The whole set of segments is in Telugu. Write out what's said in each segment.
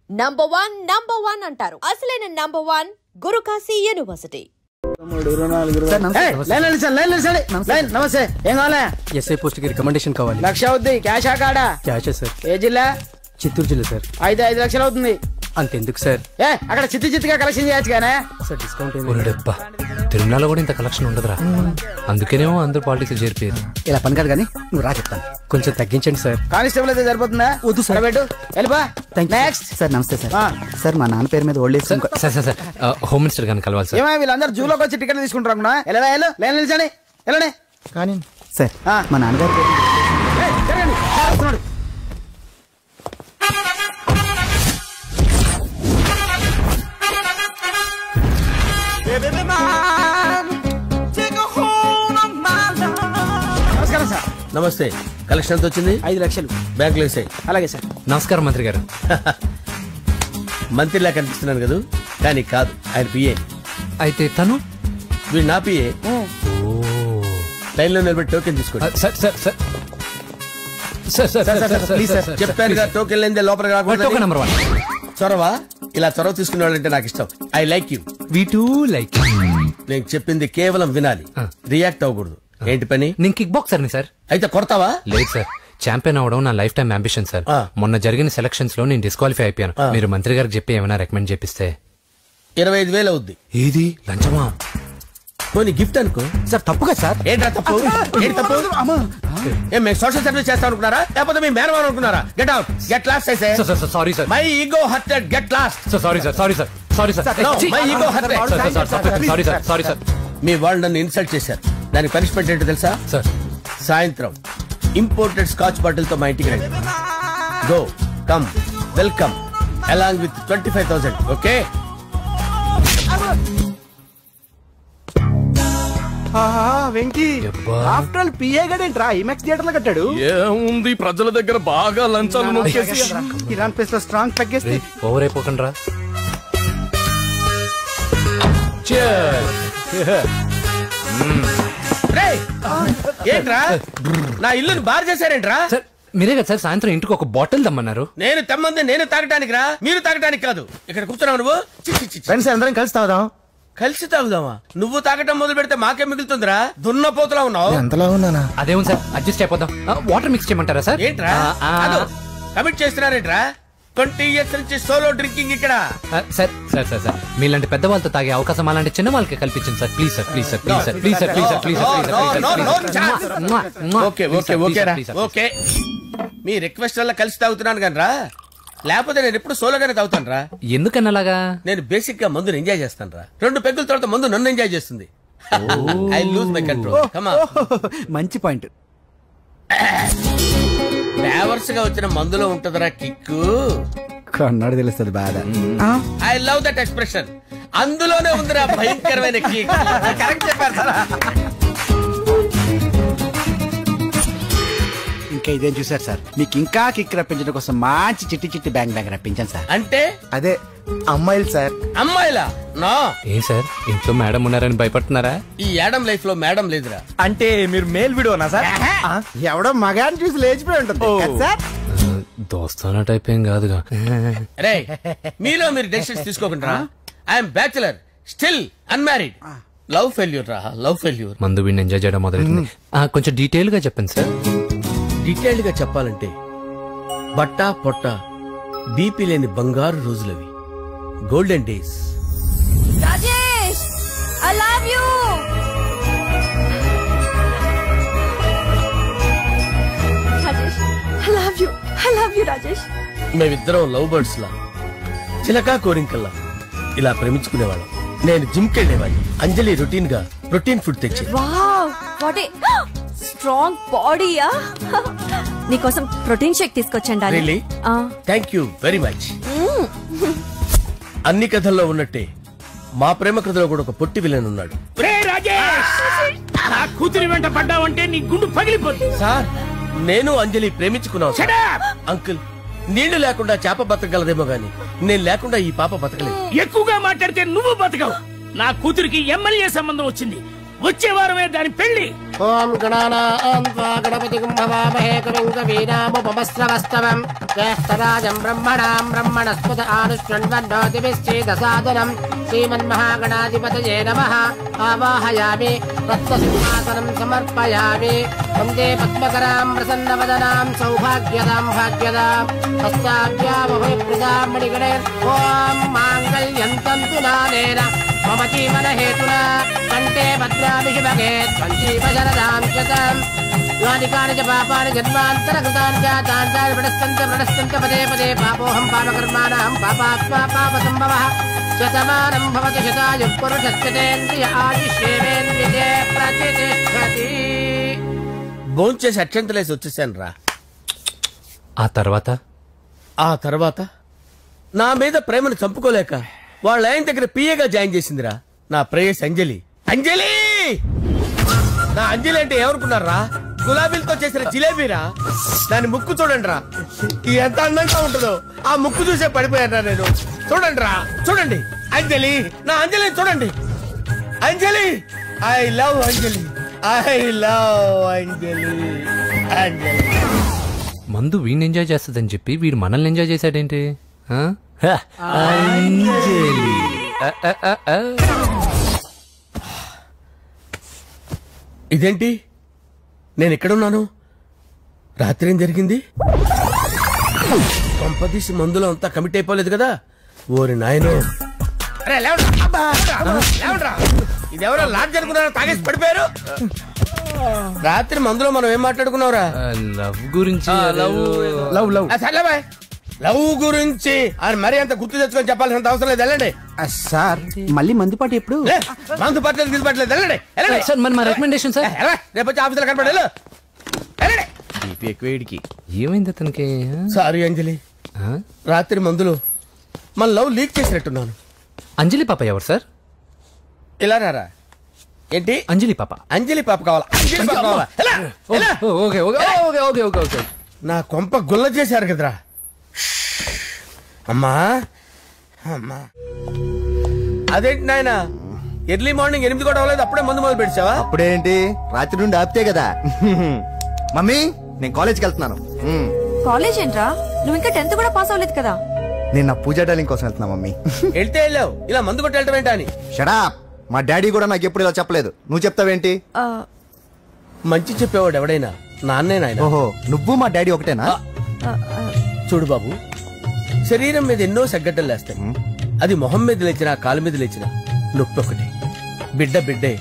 నంబర్ వన్ అంటారు. అసలైన నంబర్ 1 గురుకాశీ యూనివర్సిటీ. నమస్తే, ఏం కావాలా? ఎస్ఐ పోస్ట్ కి రికమెండేషన్ కావాలి. 1,00,000 అవుద్ది. క్యాషా కార్డా? క్యాషే సార్. ఏ జిల్లా? చిత్తూరు జిల్లా సార్. 5 లక్షలు అవుతుంది. అంతెందుకు సార్? అక్కడ చిత్తుగా కలెక్షన్ చేయొచ్చు కానీ సార్ డిస్కౌంట్. తిరుమలలో కూడా ఇంత కలెక్షన్ ఉండదురా, అందుకేనేమో అందరూ పాలిటిక్స్ చేరిపోయారు. ఇలా పని కాదు కానీ నువ్వు రా చెప్తాను. కొంచెం తగ్గించండి సార్. కానిస్టేబుల్ అయితే సరిపోతుందా? వద్దు సార్. వెళ్ళిపా. నెక్స్ట్ సార్ నమస్తే సార్. సార్ మా నాన్న పేరు మీద old age sir sir sir home minister గారిని కలవాలి సార్. ఏమో వీళ్ళందరూ జూలోకి వచ్చి టికెట్ తీసుకుంటారు. లైన్ నిలిచండి, వెళ్ళండి. కానీ సార్ మా నాన్నగారు వస్తున్నాడు. నమస్కారం సార్. నమస్తే. కలెక్షన్ ఎంత వచ్చింది? 5 లక్షలు బ్యాంకులో వేసాయి. అలాగే సార్. నమస్కారం మంత్రి గారు. మంత్రిలా కనిపిస్తున్నాను కదా, కానీ కాదు, ఆయన పిఏ. అయితే తను వీడు నా పిఏ. లైన్ లో నిలబెట్టి టోకెన్ తీసుకోండి. Sir sir sir sir sir చెప్పాను కదా, టోకెన్ లేదే లోపలికి రాకూడదు. Token number 1. చొరవ. ఇలా చొరవ తీసుకునే వాళ్ళంటే నాకు ఇష్టం. I like you. We two like. నేను చెప్పింది కేవలం వినాలి, రియాక్ట్ అవ్వకూడదు. ఏంటి పని? నేను కిక్ బాక్సర్ ని సార్. అయితే కొడతావా? లేదు సార్, ఛాంపియన్ అవడం నా లైఫ్ టైం అంబిషన్ సార్. మొన్న జరిగిన సెలక్షన్స్ లో నేను డిస్క్వాలిఫై అయిపోయాను. మీరు మంత్రి గారికి చెప్పి ఏమైనా రికమెండ్ చేపిస్తే. 25,000 అవుద్ది. ఏది లంచమా? పోనీ గిఫ్ట్ అనుకో. సార్ తప్పుగా సార్. ఏంట్రా తప్పు? ఏంటి తప్పు? ఏం మేము సోషల్ సర్వీస్ చేస్తాం అనుకున్నారా, లేకపోతే మీ మేనమామ అనుకున్నారా? Get out, get lost. అయితే sorry sir, my ego hurted, get lost. Sorry sir, sorry sir, sorry sir, my ego hurted. Sorry sir, sorry sir. మీ వాళ్ళు నన్ను ఇన్సల్ట్ చేశారు. దానికి పనిష్మెంట్ ఏంటో తెలుసా? సార్ సాయంత్రం ఇంపోర్టెడ్ స్కాచ్ బాటిల్ తో మా ఇంటికి రండి. Go come welcome along with 25,000. Okay? Venky after all PA గడేంట్రా ఇమెక్స్ థియేటర్ లో కట్టాడు. ఏముంది, ప్రజల దగ్గర బాగా లంచాలు నొక్కేసి ఇరాన్ ప్లేస్ లో స్ట్రాంగ్ తగ్గేస్తే ఓవర్ అయిపోకండి రా. ఏంట్రా నా ఇల్లుని బార్ చేశారేంట్రా? సార్ మీరే కదా సార్ సాయంత్రం ఇంటికి ఒక బాటిల్ దమ్మన్నారు. నేను తెమ్మంది నేను తాగటానికి రా, మీరు తాగటానికి కాదు. ఇక్కడ కూర్చున్నావు నువ్వు. ఫ్రెండ్స్ అందరం కలిసి తాగుదాం. కలిసి తాగుదామా? నువ్వు తాగటం మొదలు పెడితే మాకే మిగులుతుందిరా. దున్నపోతులా ఉన్నావు. ఎంతలా ఉన్నానా? అదేమో సార్ అడ్జస్ట్ అయిపోదాం. వాటర్ మిక్స్ చేయమంటారా సార్? ఏంట్రా కమిట్ చేస్తున్నారేంట్రా? 20 years నుంచి సోలో డ్రింకింగ్ ఇక్కడ. సార్ సార్ సార్ సార్ మీలాంటి పెద్ద వాళ్ళతో తాగే అవకాశం అలాంటి చిన్న వాళ్ళకి కల్పించండి sir. Please sir, please sir, please sir, please sir, please sir, please sir. Okay okay okay రా, ఓకే. మీ రిక్వెస్ట్ వల్ల కలిసి తాగుతున్నాను కానీ రా, లేకపోతే నేను ఎప్పుడు సోలోగానే తాగుతాను రా. ఎందుకన్నా అలాగా? నేను బేసిక్ గా మందుని ఎంజాయ్ చేస్తాను రా. 2 పెగ్గుల తర్వాత మందు నన్ను ఎంజాయ్ చేస్తుంది. I lose my control. Come on. మంచి పాయింట్. ఫ్లేవర్స్ గా వచ్చిన మందులో ఉంటదరా కిక్కు. కన్నాడు తెలుస్తుంది బాధ. I love that expression. అందులోనే ఉందిరా భయంకరమైన కిక్. కరెక్ట్ చెప్పారు సార్. ఇంకా ఇదేం చూసారు సార్, మీకు ఇంకా కిక్ రప్పించడం కోసం మంచి చిట్టి చిట్టి బ్యాంగ్ బ్యాంగ్ రప్పించాను సార్. అంటే అదే అమ్మాయిలు సార్. అమ్మాయిలా? నా ఏ సార్ ఇంట్లో మేడం ఉన్నారని భయపడుతున్నారా? ఈ యాడమ్ లైఫ్ లో మేడం లేదురా. అంటే మీరు మేల్ వీడియోనా సార్? ఎవడో మగాన్ని చూసి లేచిపోయి ఉంటుంది సార్. దోస్తానా టైప్ ఏం కాదుగా. రే మీలో మీరు డెసిషన్స్ తీసుకోకుండా. I'm bachelor, still unmarried. Love failure రా, లవ్ ఫెయిల్యూర్. మందు వీడిని ఎంజాయ్ చేయడం మొదలైంది. కొంచెం డీటెయిల్ గా చెప్పండి సార్. డీటెయిల్డ్ గా చెప్పాలంటే బట్టా పొట్ట బీపీ లేని బంగారు రోజులవి, golden days. Rajesh I love you. Rajesh I love you, I love you Rajesh. మేమిద్దరం లవ్ బర్డ్స్ లా, చిలకా కోరింకల్లా ఇలా ప్రేమించుకునేవాళ్ళం. నేను జిమ్ కెళ్ళేవాడిని. అంజలి రొటీన్ గా ప్రోటీన్ ఫుడ్ తెచ్చి. వావ్ వాట్ ఏ స్ట్రాంగ్ బాడీయా. నీకోసం ప్రోటీన్ షేక్ తీసుకొచ్చండి. Really? Thank you very much. అన్ని కథల్లో ఉన్నట్టే మా ప్రేమ కథలో కూడా ఒక పొట్టి విలన్ ఉన్నాడు. కూతురి వెంట పడ్డావంటే నీ గుండు పగిలిపోతుంది. సార్ నేను అంజలి ప్రేమించుకున్నావు. అంకుల్ నీళ్లు లేకుండా చేప బతకగలదేమో గాని నేను లేకుండా ఈ పాప బతకలేదు. ఎక్కువగా మాట్లాడితే నువ్వు బతకవు. నా కూతురికి ఎమ్మెల్యే సంబంధం వచ్చింది. వచ్చే వారమే దాని పెళ్లి. ఓం గణానాం గణపతి కుంభవామహే కవిం కవీనాముపమస్రవస్తవం జ్యేష్ఠరాజం బ్రహ్మణాం బ్రహ్మణస్పద ఆనుష్ణ్వన్నోతిభిశ్చేదసాదనం శ్రీమన్మహాగణాధిపతయే నమః. ఆవాహయామి రత్నసింహాసనం సమర్పయామి. వందే పద్మకరాం ప్రసన్నవదనాం సౌభాగ్యదాం భాగ్యదాం హస్తాభ్యామభయప్రదాం మణిగణే. ఓం మాంగళ్యం తంతు నానేన మమ జీవన హేతునా కంటే భద్రామి శుభగే త్వంజీవశరదాం శతం. యాని కాని చ పాపాని జన్మాంతరకృతాని జాతాని ప్రణశ్యంత పదే పదే పాపోహం పాపకర్మాణం పాపాత్మా పాపసంభవః. శతమానం భవతి శతాయుః పురుషస్యేంద్రియ ఆయుష్యేంద్రియే ప్రతిష్టతి. భోంచేసి అక్షంతలేసి వచ్చేసాను రా. ఆ తర్వాత నా మీద ప్రేమను చంపుకోలేక వాళ్ళ ఆయన దగ్గర పిఏగా జాయిన్ చేసిందిరా నా ప్రేయస్ అంజలి. అంజలి నా అంజలి అంటే ఏమనుకున్నారా? గులాబీలతో చేసిన జిలేబీరా. దాని ముక్కు చూడండి రా, ఎంత అందంగా ఉంటుందో. ఆ ముక్కు చూసే పడిపోయారా నేను. చూడండి రా, చూడండి అంజలి, నా అంజలి చూడండి. Anjali, I love Anjali, I love Anjali. Anjali మందు వీడిని ఎంజాయ్ చేస్తుందని చెప్పి వీడు మనల్ని ఎంజాయ్ చేశాడేంటి? ఇదేంటి, నేను ఎక్కడున్నాను? రాత్రి ఏం జరిగింది? కొంపదీసి మందులో అంతా కమిట్ అయిపోలేదు కదా? ఓరి నాయనో, ఇదెవరో లాడ్జ్ అనుకున్నారా? తాగేసి పడిపోయారు. రాత్రి మందులో మనం ఏం మాట్లాడుకున్నావురా? లవ్ గురించి. లవ్ గురించి అని మరీ అంత గుర్తు తెచ్చుకొని చెప్పాల్సినంత అవసరం లేదు. వెళ్ళండి సార్. మళ్ళీ మందుపాటి ఎప్పుడు? మందు పట్టలేదు గిల్పట్లేదు. వెళ్ళండి సార్, మన రికమెండేషన్ సార్. రేపు వచ్చి ఆఫీసులో కనపడి ఏమైంది అతనికి? సారీ అంజలి, రాత్రి మందులో మన లవ్ లీక్ చేసినట్టున్నాను. అంజలి పాప ఎవరు సార్? ఇలా రారా. ఏంటి అంజలి పాప? అంజలి పాప కావాలా? అంజలి పాప కావాలా? Okay okay okay okay okay okay. నా కొంప గుల్ల చేశారు కదరా. అమ్మా అమ్మా, అదేంటి నాయన, ఎర్లీ మార్నింగ్ 8 కూడా అవ్వలేదు, అప్పుడే మందు మొదలు పెడిచావా? అప్పుడేంటి, రాత్రి నుండి ఆపితే కదా. మమ్మీ, నేను కాలేజ్కి వెళ్తున్నాను. కాలేజ్ ఏంట్రా? నువ్వు ఇంకా 10th కూడా పాస్ అవ్వలేదు కదా. నేను నా పూజా డాలింగ్ కోసం వెళ్తున్నా మమ్మీ. వెళ్తే వెళ్ళావు, ఇలా మందు కొట్టి వెళ్ళటం ఏంటా అని. షడా, మా డాడీ కూడా నాకు ఎప్పుడు ఇలా చెప్పలేదు. నువ్వు చెప్తావేంటి? మంచి చెప్పేవాడు ఎవడైనా నాన్నే నాయన. ఓహో, నువ్వు మా డాడీ ఒకటేనా? చూడు బాబు, శరీరం మీద ఎన్నో సగ్గడ్డలు లేస్తాయి. అది మొహం మీద లేచినా కాలు మీద లేచినా నొప్పి ఒకటి. బిడ్డ బిడ్డే,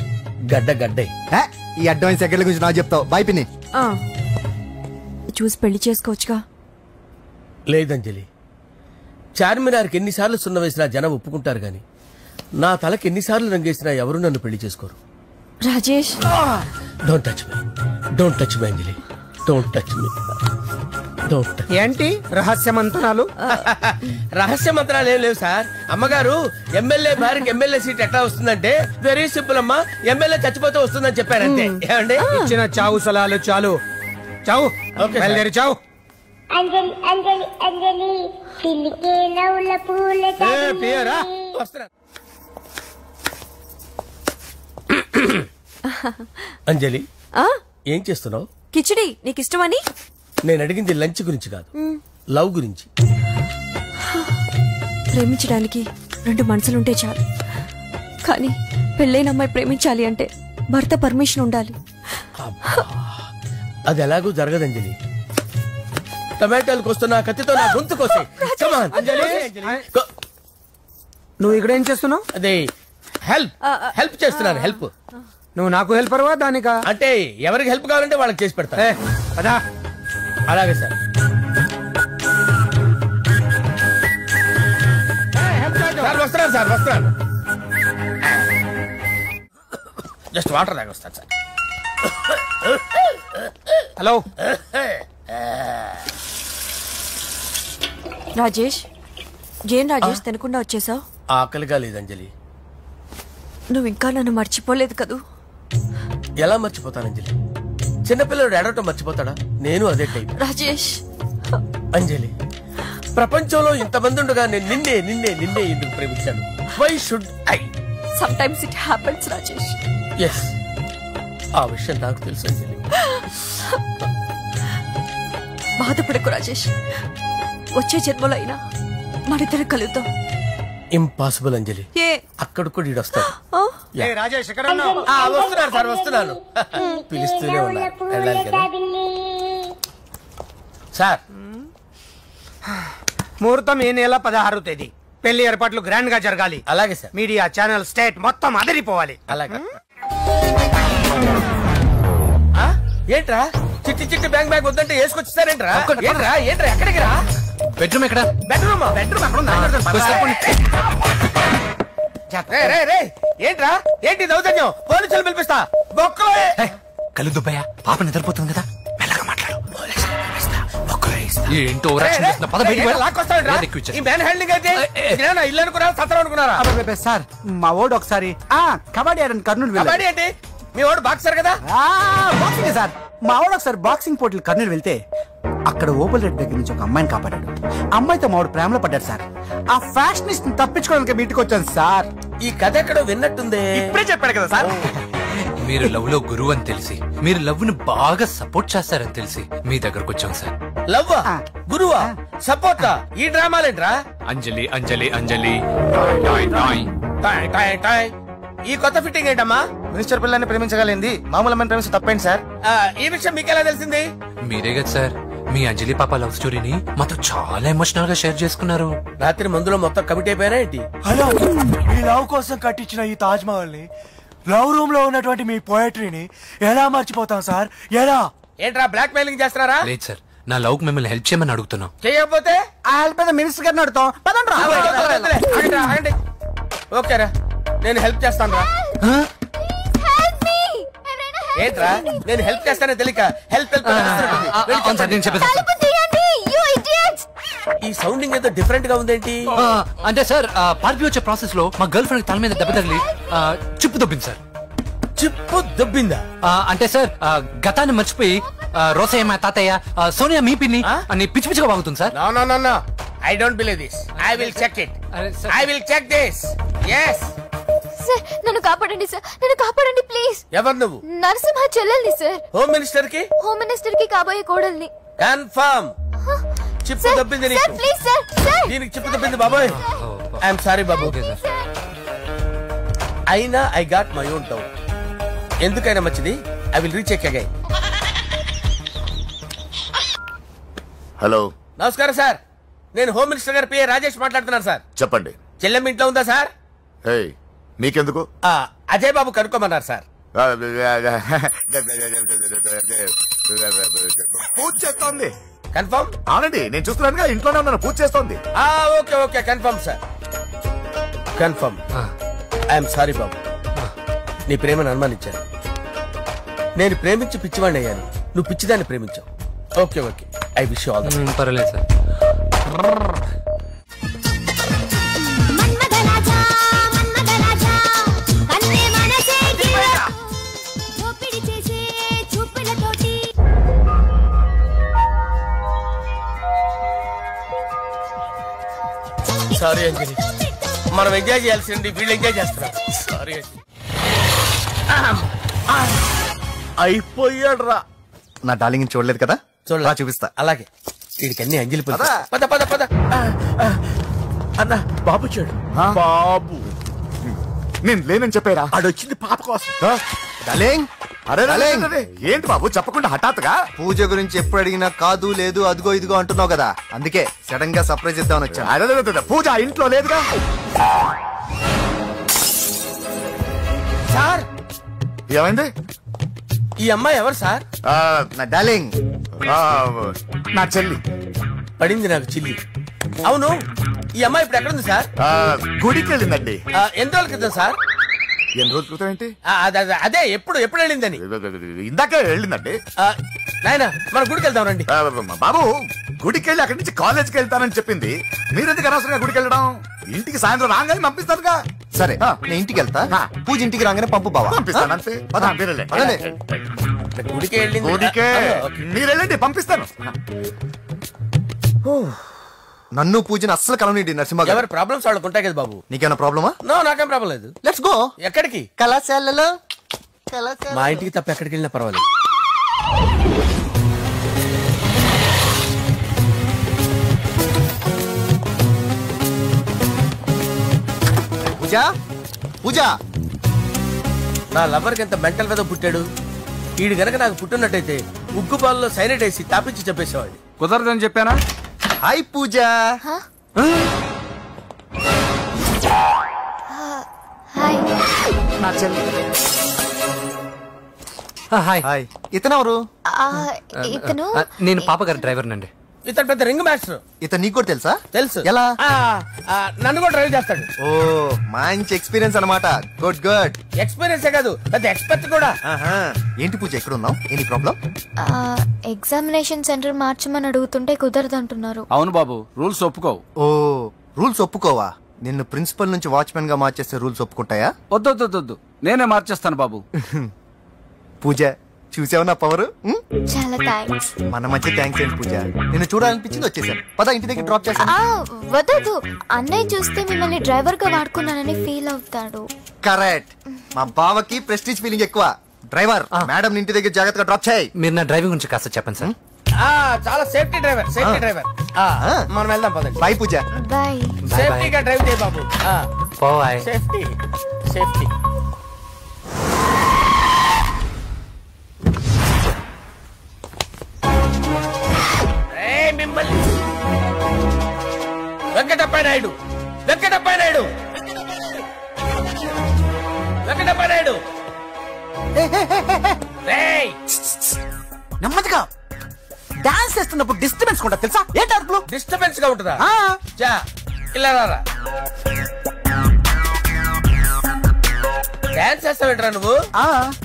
గడ్డ గడ్డే. ఈ అడ్వాన్స్ సెకండ్ల గురించి నాకు చెప్తావు. బాయ్ పిన్ని. చూసి పెళ్లి చేసుకోవచ్చుగా. లేదంజలి, చార్మినార్కి ఎన్నిసార్లు సున్న వేసినా జనం ఒప్పుకుంటారు గాని నా తలకి ఎన్నిసార్లు రంగేసినా ఎవరు నన్ను పెళ్లి చేసుకోరు. Rajesh, don't touch me, don't touch me Anjali, don't touch me, don't touch. ఏంటి రహస్య మంత్రాలు? రహస్య మంత్రాలు ఏం లేవు సార్. అమ్మగారు ఎమ్మెల్యే భార్యకి ఎమ్మెల్యే సీట్ ఎట్లా వస్తుందంటే వెరీ సింపుల్ అమ్మా, ఎమ్మెల్యే చచ్చిపోతే వస్తుందని చెప్పారంటే. ఏమండి, ఇచ్చిన చావు సలాలు చాలు. చావు, బయలుదేరి చావు. అంజలి అంజలి అంజలి పిల్లికే నవ్వుల పూల పియరా వస్తున్నా. అంజలి, ఏం చేస్తున్నావు? కిచిడి నీకు ఇష్టమని. నేను అడిగింది లంచ్ గురించి కాదు, లవ్ గురించి. ప్రేమించడానికి 2 మనసులుంటే చాలు, కానీ పెళ్ళైన అమ్మాయి ప్రేమించాలి అంటే భర్త పర్మిషన్ ఉండాలి. అది ఎలాగూ జరగదంజలి. టమాటాలు కోస్తున్నా కత్తితో నా గొంతు కోసే. నువ్వు ఇక్కడ ఏం చేస్తున్నావు? అదే హెల్ప్ చేస్తున్నాను. హెల్ప్. నువ్వు నాకు హెల్పర్వా దానికా? అంటే ఎవరికి హెల్ప్ కావాలంటే వాళ్ళకి చేసి పెడతా. అలాగే సార్. వస్తున్నాను సార్, వస్తున్నాను. జస్ట్ వాటర్ తాగి వస్తాను సార్. హలో రాజేష్, ఏం రాజేష్ తినకుండా వచ్చేసావు? ఆకలిగా లేదు అంజలి. నువ్వు ఇంకా నన్ను మర్చిపోలేదు కదూ? ఎలా మర్చిపోతాను అంజలి? చిన్నపిల్లడు ఏడవటం మర్చిపోతాడా? నేను అదే టైప్. రాజేష్, అంజలి, ప్రపంచంలో ఇంతమంది ఉండగా నేను నిన్నే నిన్నే నిన్నే ఎందుకు ప్రేమించాను? Why should I? Sometimes it happens Rajesh. Yes, ఆ విషయం నాకు తెలుసు అంజలి. బాధపడకు రాజేష్, వచ్చే జన్మలో అయినా మనిద్దరు కలుద్దాం. ఇంపాసిబుల్ అంజలి. ఏ అక్కడ కూడా ఈడు వస్తాడు. రాజేష్ ఎక్కడ వస్తున్నాను సార్, వస్తున్నాను. పిలుస్తూనే ఉన్నా, వెళ్ళాలి కదా సార్. ముహూర్తం ఈ నెల 16వ తేదీ. పెళ్లి ఏర్పాట్లు గ్రాండ్ గా జరగాలి. అలాగే సార్. మీడియా ఛానల్ స్టేట్ మొత్తం అదిరిపోవాలి. అలాగే. ఏంట్రా చిట్టి చిట్టి బ్యాంక్ బ్యాగ్ వద్దంటే వేసుకొచ్చారేంట్రా? ఏంట్రా ఏంట్రా ఎక్కడికి రా? బెడ్రూమ్ ఎక్కడ? బెడ్రూమ్ ఏంట్రా ఏంటి దౌర్జన్యం? పోలీసులు పిలిపిస్తా. కళ్ళు దుబ్బయ్యా, పాప నిద్రపోతుంది కదా, మెల్లగా మాట్లాడు. ఏంటో ఇల్లు అనుకున్నారా సత్రం అనుకున్నారా? సార్ మా ఓడు ఒకసారి కబడ్డీ ఆడని కర్నూలు కబడ్డీ ఏంటి? మీ వాడు బాక్సర్ కదా? Boxing sir. మా వాడు ఒకసారి బాక్సింగ్ పోటీలు కర్నూలు వెళ్తే అక్కడ ఓపెల్ రెడ్డి దగ్గర నుంచి ఒక అమ్మాయిని కాపాడాడు. అమ్మాయితో మా వాడు ప్రేమలో పడ్డాడు సార్. ఆ ఫ్యాషనిస్ట్ తప్పించుకోవడానికి మీటికి వచ్చాను సార్. ఈ కథ ఎక్కడో విన్నట్టుంది. ఇప్పుడే చెప్పాడు కదా సార్. మీరు లవ్ లో గురువు అని తెలిసి, మీరు లవ్ ను బాగా సపోర్ట్ చేస్తారని తెలిసి మీ దగ్గరకు వచ్చాం సార్. లవ్వా గురువా సపోర్టా? ఈ డ్రామాలేంట్రా? అంజలి అంజలి అంజలి. ఈ కొత్త ఫిట్టింగ్ ఏంటమ్మా? మినిస్టర్ పిల్లల్ని ప్రేమించగలిగింది మామూలు అమ్మని ప్రేమించి తప్పేంటి సార్? ఈ విషయం మీకెలా తెలిసింది? మీరే కదా సార్ మీ అంజలి పాప లవ్ స్టోరీని మాతో చాలా ఎమోషనల్ గా షేర్ చేసుకున్నారు. రాత్రి మందులో మొత్తం కమిట్ అయిపోయారా ఏంటి? హలో, మీ లవ్ కోసం కట్టించిన ఈ తాజ్ మహల్ ని, లవ్ రూమ్ లో ఉన్నటువంటి మీ పోయట్రీని ఎలా మర్చిపోతాం సార్? ఎలా? ఏంట్రా బ్లాక్ మెయిలింగ్ చేస్తున్నారా? లేదు సార్, నా లవ్ కు మిమ్మల్ని హెల్ప్ చేయమని అడుగుతున్నాం. చేయకపోతే ఆ హెల్ప్ మినిస్టర్ గారిని అడుగుతాం. ఓకేరా, నేను హెల్ప్ చేస్తాను రా. ఏంట్రా నేను హెల్ప్ చేస్తానే తెలియక హెల్ప్ ఈ సౌండింగ్ ఏదో డిఫరెంట్ గా ఉందేంటి? అంటే సార్ పార్టీ వచ్చే ప్రాసెస్ లో మా గర్ల్ ఫ్రెండ్ తల మీద దెబ్బ తగిలి చిప్పు దొబ్బింది సార్. చిప్పు దొబ్బిందా? అంటే సార్ గతాన్ని మర్చిపోయి రోసయ్య తాతయ్య సోనియా మీ పిన్ని అని పిచ్చి పిచ్చిగా వాగుతుంది sir. No I don't believe this. I will check it. I will check this. yes sir, నన్ను కాపాడండి సార్, నన్ను కాపాడండి ప్లీజ్. ఎవరు నువ్వు? నరసింహ చెల్లెల్ని సార్. హోమ్ మినిస్టర్ కి? హోమ్ మినిస్టర్ కి కాబోయే కోడల్ని. కన్ఫర్మ్. చిప్పు దొబ్బింది నీకు. Please sir. దీనికి చిప్పు దొబ్బింది బాబోయ్. ఐఎమ్ సారీ బాబు. అయినా I got my own doubt. ఎందుకైనా మంచిది, I will recheck again. Hello, నమస్కారం సార్. నేను హోమ్ మినిస్టర్ గారి పిఏ రాజేష్ మాట్లాడుతున్నాను సార్. చెప్పండి. చెల్లెమ్మ ఇంట్లో ఉందా సార్? మీకెందుకు? అజయ్ బాబు కనుక్కోమన్నారు సార్. పూజ చేస్తోంది. కన్ఫర్మ్? అవునండి, నేను చూస్తున్నానుగా, ఇంట్లోనే ఉన్నాను, పూజ చేస్తోంది. Okay confirm sir. Confirm. I'm sorry బాబు, నీ ప్రేమను అనుమానించాను. నేను ప్రేమించి పిచ్చివాడిని అయ్యాను, నువ్వు పిచ్చిదాన్ని ప్రేమించావు. Okay I wish you all the best. పర్వాలేదు సార్. సారీ అంజలి, మనం ఎంజాయ్ చేయాల్సింది వీళ్ళు ఎంజాయ్ చేస్తున్నారు. సారీ అంజలి. అయిపోయాడు రా. నా డార్లింగ్ చూడలేదు కదా, చూడలా? చూపిస్తా. అలాగే వీడికి అన్ని అంజలి పద పద పద. అన్న బాబు చూడు. బాబు నేను లేనని చెప్పారా? ఆడొచ్చింది పాప కోసం. డార్లింగ్, అరే ఏంటి బాబు చెప్పకుండా హఠాత్తుగా? పూజ గురించి ఎప్పుడు అడిగినా కాదు లేదు అదిగో ఇదిగో అంటున్నావు కదా, అందుకే సడన్ గా సర్ప్రైజ్ ఇద్దామని వచ్చా. అరే పూజ ఇంట్లో లేదుగా సార్. ఏమైంది? ఈ అమ్మాయి ఎవరు సార్? నా డార్లింగ్, నా చెల్లి. పడింది నాకు చిల్లి. అవును, ఈ అమ్మాయి ఇప్పుడు ఎక్కడుంది సార్? గుడికి వెళ్ళిందండి. ఎన్ని రోజుల క్రితం సార్? ఎన్ని రోజుల క్రితం ఏంటి? అదే ఎప్పుడు వెళ్ళిందని. ఇందాకే వెళ్ళిందండి. నాయన మన గుడికి వెళ్దాం రండి. బాబు గుడికి వెళ్ళి అక్కడి నుంచి కాలేజ్కి వెళ్తానని చెప్పింది. మీరెందుకు అనవసరంగా గుడికి వెళ్ళడం? ఇంటికి సాయంత్రం రాగానే పంపిస్తానుగా. సరే నేను ఇంటికి వెళ్తా, పూజ ఇంటికి రాగానే పంపు బావా. పంపిస్తాను అంతే. గుడికి వెళ్ళింది. గుడికే మీరు వెళ్ళండి, పంపిస్తాను. నన్ను పూజను అస్సలు కలవనిండి నరసింహ. ఎవరి ప్రాబ్లమ్స్ వాళ్ళకు ఉంటాయి కదా బాబు. నీకేమైనా ప్రాబ్లమా? నో, నాకేం ప్రాబ్లం లేదు. Let's go. ఎక్కడికి? కళాశాలలో. మా ఇంటికి తప్ప ఎక్కడికి వెళ్ళినా పర్వాలేదు. పూజ పూజ నా లవర్కి ఎంత మెంటల్ మీద పుట్టాడు. వీడు గనక నాకు పుట్టినట్టయితే ఉగ్గు పాలలో సైనట్ వేసి తాపించి చెప్పేసేవాడిని. కుదరదని చెప్పానా? హాయ్ పూజ. హాయ్. ఇతనెవరు? ఇతను నేను పాప గారి డ్రైవర్ నండి. ఇతను పెద్ద రింగ్ మాస్టర్. ఇతను నీకు కూడా తెలుసా? తెలుసు. ఎలా? నన్ను కూడా డ్రైవ్ చేస్తాడు. ఓ మంచి ఎక్స్పీరియన్స్ అన్నమాట. Good good. ఎక్స్పీరియన్సే కాదు, పెద్ద ఎక్స్పర్ట్ కూడా. ఏంటి పూజ ఎక్కడ ఉన్నావు? Any problem? ఎగ్జామినేషన్ సెంటర్ మార్చమని అడుగుతుంటే కుదరదంటున్నారు. అవును బాబు, రూల్స్ ఒప్పుకోవు. ఓ రూల్స్ ఒప్పుకోవా? నిన్ను ప్రిన్సిపల్ నుంచి వాచ్మెన్ గా మార్చేస్తే రూల్స్ ఒప్పుకుంటాయా? వద్దు, నేనే మార్చేస్తాను బాబు. పూజ చూసావు నా పవర్? చాలా థ్యాంక్స్. మన మధ్య థ్యాంక్స్ ఏంటి పూజ, నిన్ను చూడాలనిపించింది వచ్చేసాను. పద ఇంటి దగ్గర డ్రాప్ చేస్తాను. వద్దు, అన్నయ్య చూస్తే మిమ్మల్ని డ్రైవర్ గా వాడుకున్నానని ఫీల్ అవుతాడు. కరెక్ట్. మా బావకి ప్రెస్టీజ్ ఫీలింగ్ ఎక్కువ. డ్రైవర్ మేడం ఇంటి దగ్గర జాగ్రత్తగా డ్రాప్ చేయి. మీరు నా డ్రైవింగ్ గురించి కాస్త చెప్పండి సార్. చాలా సేఫ్టీ డ్రైవర్. మనం వెళ్దాం పదండి. బై పూజ. బాయ్. సేఫ్టీగా డ్రైవ్ చేయి బాబు. బాయ్. సేఫ్టీ. మిమ్మల్ని వెంకటప్ప నాయుడు నెమ్మదిగా డాన్స్ చేస్తున్నప్పుడు డిస్టర్బెన్స్ కూడా తెలుసా? ఏంటి అరుపులు? డిస్టర్బెన్స్ గా ఉంటుందా? ఇలా రారా. డాన్స్ చేస్తావేంట్రా నువ్వు?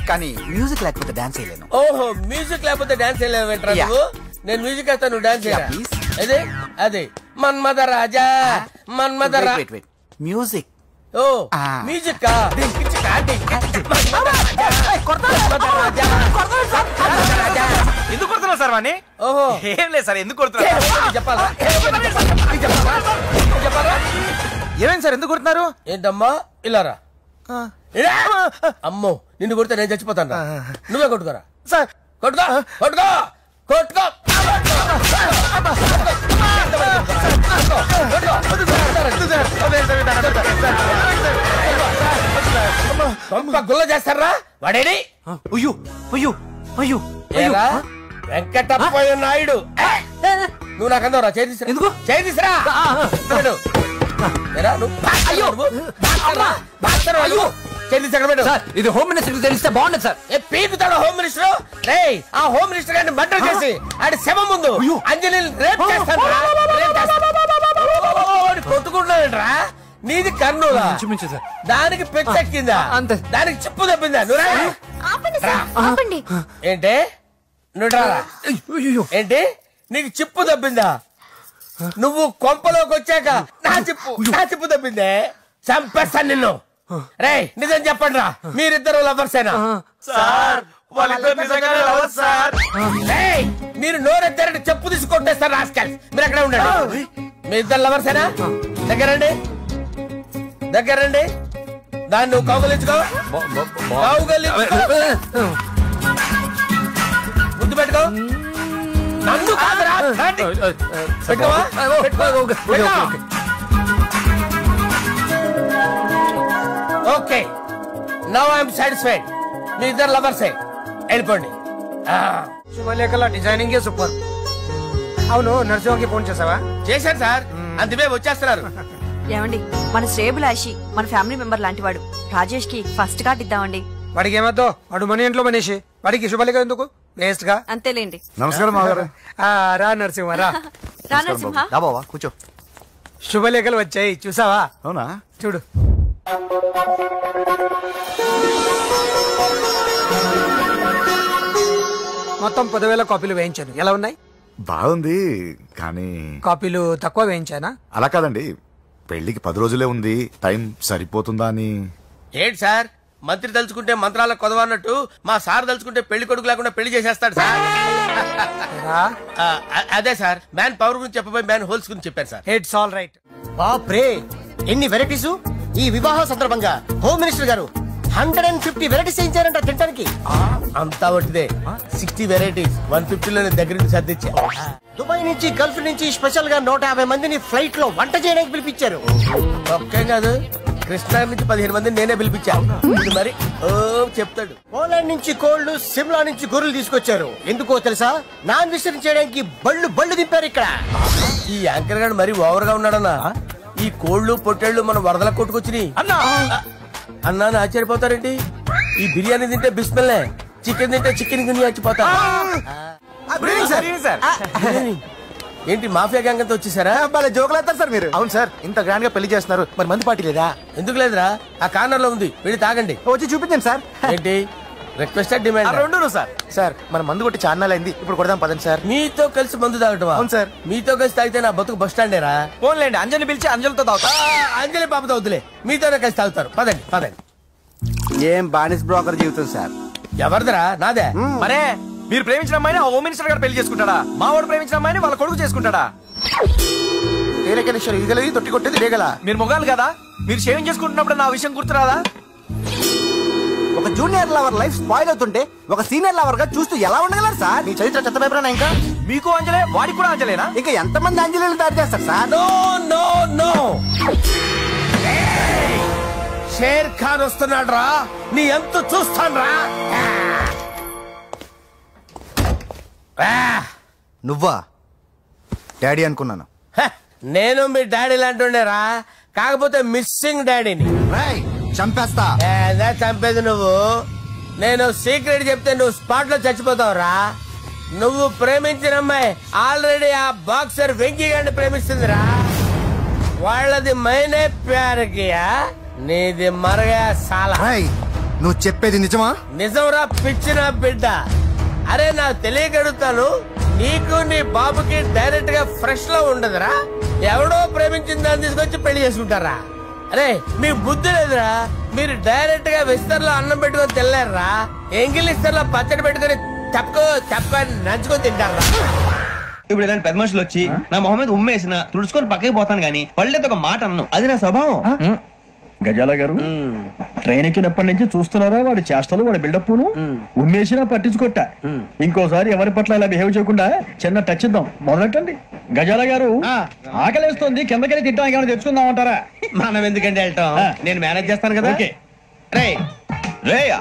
కానీ మ్యూజిక్ లేకపోతే డాన్స్ చేయలేను. ఓహో, మ్యూజిక్ లేకపోతే డాన్స్ చేయలేవేంట్రా నువ్వు? నేను మ్యూజిక్ వేస్తాను, నువ్వు డాన్స్ చేయరా? అదే మన్మద రాజా. మ్యూజిక్. ఓ మ్యూజిక్. ఎందుకు కొడుతున్నావు సార్ వాణ్ణి? ఓహో ఏం లేదు సార్, ఎందుకు కొడుతున్నారు చెప్పాలా? ఏమైంది సార్, ఎందుకు కొడుతున్నారు? ఏంటమ్మా ఇలా రా. అమ్మో, నిన్ను కొడితే నేను చచ్చిపోతాను. నువ్వే కొట్టుకోరా సార్. కొట్టుకో. గుల్ల చేస్తారా వాడేని? వెంకటప్ప నాయుడు. నువ్వు నాకు అందరా చేతిసిరా. ఇది హోమ్ మినిస్టర్ తెలిస్తే బాగుండదు సార్. పీకుతాడు హోమ్ మినిస్టర్. ఆ హోమ్ మినిస్టర్ గారిని మర్డర్ చేసి ఆడి శవం ముందు అంజలి రేప్ చేస్తాను. కొట్టుకుంటున్నావేంట్రా? నీది కర్నూలా? దానికి పెచ్చెక్కిందా? దానికి చిప్పు తప్పిందా? ఏంటి నువ్వు ఏంటి నీకు చిప్పు తప్పిందా? నువ్వు కొంపలోకి వచ్చాక నా చిప్పు తప్పిందే. చంపేస్తాను నిన్ను. రేయ్ నిజం చెప్పండి రా, మీరిద్దరు లవర్సేనా? మీరు నోరెత్తారంటే చెప్పు తీసి కొట్టేస్తారు రాస్కల్స్. మీరు ఎక్కడ ఉండండి. మీ ఇద్దరు లవర్సేనా? దగ్గరండి. దాన్ని నువ్వు కౌగలించుకో. ముద్దు పెట్టుకో. నన్ను కాదురా. Okay, now I'm satisfied. మీ ఇద్దరు లవర్సే, వెళ్ళిపోండి. శుభలేఖల డిజైనింగ్ సూపర్. అవును, నర్సింహకి ఫోన్ చేసావా? చేశాను సార్, అందుకే వచ్చేస్తున్నారు. ఏమండి, మన శ్రేయబులాషి మన ఫ్యామిలీ మెంబర్ లాంటి వాడు. రాజేష్ కి ఫస్ట్ కార్డ్ ఇద్దామండి. వాడికి ఏమద్దో, వాడు మన ఇంట్లో మనిషి. వాడికి శుభలేఖ ఎందుకు? వేస్ట్ గా. అంతేలేండి. నమస్కారం మాగారు. రా నరసింహ రా. బావా కూర్చో. శుభలేఖలు వచ్చాయి చూసావా? అవునా? చూడు. మొత్తం 10,000 కాపీలు వేయించాను. ఎలా ఉన్నాయి? బాగుంది, కానీ కాపీలు తక్కువ వేయించానా? అలా కాదండి, పెళ్లికి 10 రోజులే ఉంది, టైం సరిపోతుందా అని. ఏంటి సార్, మంత్రి తలుచుకుంటే మంత్రాలకు కొదవన్నట్టు మా సార్ తలుచుకుంటే పెళ్లి కొడుకు లేకుండా పెళ్లి చేసేస్తాడు సార్. అదే సార్, మ్యాన్ పవర్ గురించి చెప్పబోయి మ్యాన్ హోల్స్ గురించి చెప్పారు సార్. It's all right. బాప్రే, ఎన్ని వెరైటీస్! ఈ వివాహ సందర్భంగా హోమ్ మినిస్టర్ గారు 150 వెరైటీస్ ఇచ్చారంట తినడానికి. అంతా ఒకటిదే. 60 వెరైటీస్ 150లో దగ్గర నుంచి సర్దిచ్చా. దుబాయ్ నుంచి గల్ఫ్ నుంచి స్పెషల్ గా 150 మందిని ఫ్లైట్ లో వంట చేయడానికి పిలిపించారు. ఒక్కేం కాదు, కృష్ణా నుంచి 15 మందిని నేనే పిలిపించాను. మరి ఓ చెప్తాడు. పోలాండ్ నుంచి కోళ్లు, సిమ్లా నుంచి గొర్రెలు తీసుకొచ్చారు. ఎందుకో తెలుసా? నాన్ వెజిటేరియన్ చేయడానికి బళ్ళు దింపారు ఇక్కడ. ఈ యాంకర్ గారు మరి ఓవర్ గా ఉన్నాడన్నా. ఈ కోళ్లు పొట్టేళ్లు మన వరదలకు కొట్టుకొచ్చినాయి అన్నా. ఆశ్చర్యపోతారేంటి? ఈ బిర్యానీ తింటే బిస్మిల్లే, చికెన్ తింటే చికెన్ గిన్నె వచ్చిపోతా. ఏంటి మాఫియా గ్యాంగ్ అంతా వచ్చేసారా? జోకులేస్తారు సార్ మీరు. అవును సార్, ఇంత గ్రాండ్ గా పెళ్లి చేస్తున్నారు, మరి మంది పార్టీ లేదా? ఎందుకు లేదురా, ఆ కార్నర్ లో ఉంది, వెళ్ళి తాగండి. వచ్చి చూపించండి సార్. ఏంటి రిక్వెస్ట్ డిమాండ్? రెండు సార్. సార్ మన మందు కొట్టి చాన్నాలు అయింది, ఇప్పుడు కొడదాం పదండి సార్. మీతో కలిసి మందు తాగటం? అవును సార్. మీతో కలిసి తాగితే నా బతుకు బస్ స్టాండేరా? ఫోన్లేండి, అంజలి పిలిచి అంజలితో తాగుతా. అంజలి పాప తాగుతులే, మీతోనే కలిసి తాగుతారు. పదండి పదండి. ఏం బానిస్ బ్రోకర్ జీవితం సార్. ఎవరిదిరా? నాదే. మరే మీరు ప్రేమించిన అమ్మాయిని హోమ్ మినిస్టర్ గారు పెళ్లి చేసుకుంటాడా? మా వాడు ప్రేమించిన అమ్మాయిని వాళ్ళ కొడుకు చేసుకుంటాడా? ఈగలది తొట్టి కొట్టేది రేగల. మీరు మొగాలు కదా, మీరు షేవింగ్ చేసుకుంటున్నప్పుడు నా విషయం గుర్తురాదా? ఒక జూనియర్ లవర్ లైఫ్ స్పాయిల్ అవుతుంటే ఒక సీనియర్ లవర్ గా చూస్తూ ఎలా ఉండగలరు సార్? మీ చరిత్ర చెత్త పేపరేనా? ఇంకా మీకు అంజలే, వాడికి కూడా అంజలేనా? ఇంకా ఎంతమంది అంజలీలు తయారు చేస్తారు sir? No no no, Sher Khan వస్తున్నాడు రా, నీ ఎంత చూస్తాను రా. నువ్వా? డాడీ అనుకున్నాను. నేను మీ డాడీ లాంటిరా, కాకపోతే మిస్సింగ్ డాడీని. చంపేస్తా. చంపేది నువ్వు. నేను సీక్రెట్ చెప్తే నువ్వు స్పాట్ లో చచ్చిపోతావురా. నువ్వు ప్రేమించిన అమ్మాయి ఆల్రెడీ ఆ బాక్సర్ వెంకీ గారిని ప్రేమిస్తుందిరా. వాళ్ళది మైనే ప్యార్ కియా, నీది మరగా సాలా. నువ్వు చెప్పేది నిజమా? నిజంరా పిచ్చిన బిడ్డ. అరే నాకు తెలియగడుగుతాను, నీకు నీ బాబుకి డైరెక్ట్ గా ఫ్రెష్ లో ఉండదురా. ఎవడో ప్రేమించిన దాన్ని తీసుకొచ్చి పెళ్లి చేసుకుంటారా? అరే మీ బుద్ధి లేదురా. మీరు డైరెక్ట్ గా విస్తర్లో అన్నం పెట్టుకొని తినలేరురా. ఎంగిల్ ఇస్తర్లో పచ్చడి పెట్టుకుని తప్పని నంచుకొని తింటారా. ఇప్పుడు ఇలాంటి పెద్ద మనుషులు వచ్చి నా మొహం మీద ఉమ్మేసిన తుడుచుకొని పక్కకి పోతాను గానీ పళ్ళేతో ఒక మాట అన్ను, అది నా స్వభావం. గజాల గారు ట్రైన్ ఎక్కినప్పటి నుంచి చూస్తున్నారా వాడి చేష్టలు, వాడి బిల్డప్ ఉమ్మేసినా పట్టించుకోట. ఇంకోసారి ఎవరి పట్ల ఇలా బిహేవ్ చేయకుండా చిన్న టచ్ ఇద్దాం, మొదలెట్టండి. గజాల గారు ఆకలేస్తుంది, కిందకెళ్ళి తింటాం, ఏమైనా తెచ్చుకుందాం అంటారా? మనం ఎందుకంటే వెళ్తాం, నేను మేనేజ్ చేస్తాను కదా. రేయా